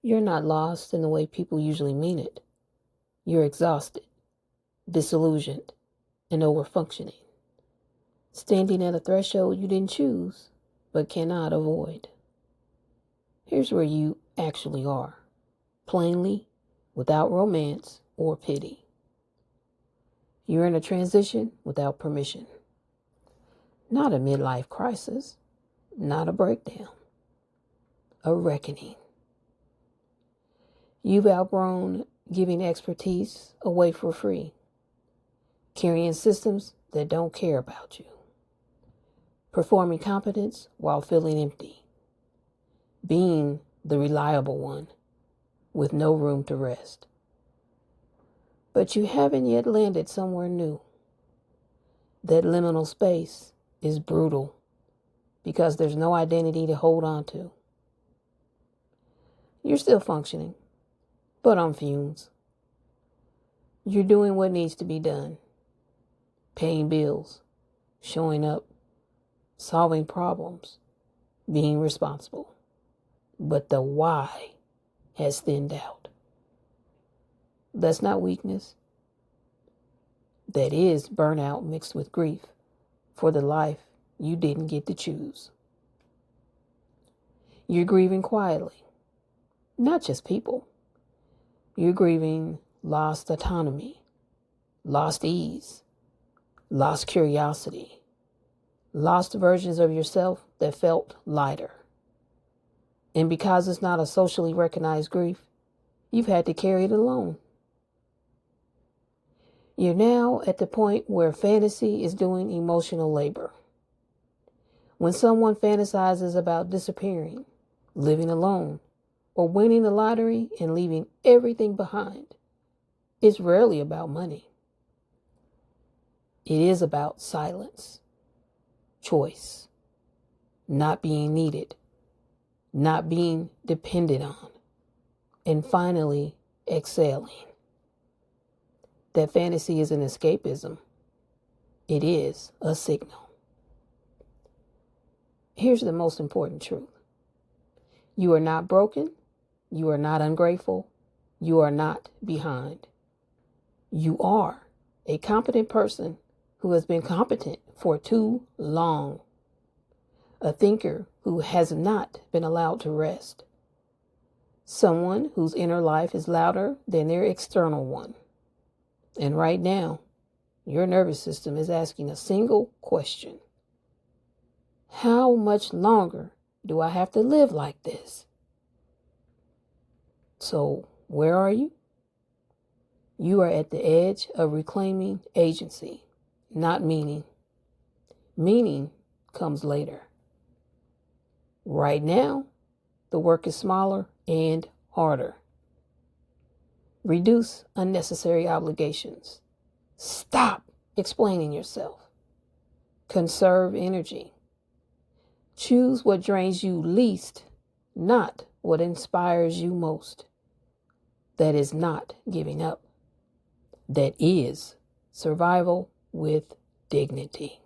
You're not lost in the way people usually mean it. You're exhausted, disillusioned, and overfunctioning, standing at a threshold you didn't choose but cannot avoid. Here's where you actually are, plainly, without romance or pity. You're in a transition without permission. Not a midlife crisis, not a breakdown, a reckoning. You've outgrown giving expertise away for free, carrying systems that don't care about you, performing competence while feeling empty, being the reliable one with no room to rest. But you haven't yet landed somewhere new. That liminal space is brutal because there's no identity to hold on to. You're still functioning, but on fumes. You're doing what needs to be done. Paying bills, showing up, solving problems, being responsible. But the why has thinned out. That's not weakness. That is burnout mixed with grief for the life you didn't get to choose. You're grieving quietly, not just people. You're grieving lost autonomy, lost ease, lost curiosity, lost versions of yourself that felt lighter. And because it's not a socially recognized grief, you've had to carry it alone. You're now at the point where fantasy is doing emotional labor. When someone fantasizes about disappearing, living alone, or winning the lottery and leaving everything behind, it's rarely about money. It is about silence, choice, not being needed, not being depended on, and finally exhaling. That fantasy isn't escapism. It is a signal. Here's the most important truth. You are not broken. You are not ungrateful. You are not behind. You are a competent person who has been competent for too long. A thinker who has not been allowed to rest. Someone whose inner life is louder than their external one. And right now, your nervous system is asking a single question. How much longer do I have to live like this? So, where are you? You are at the edge of reclaiming agency, not meaning. Meaning comes later. Right now, the work is smaller and harder. Reduce unnecessary obligations. Stop explaining yourself. Conserve energy. Choose what drains you least, not what inspires you most. That is not giving up. That is survival with dignity.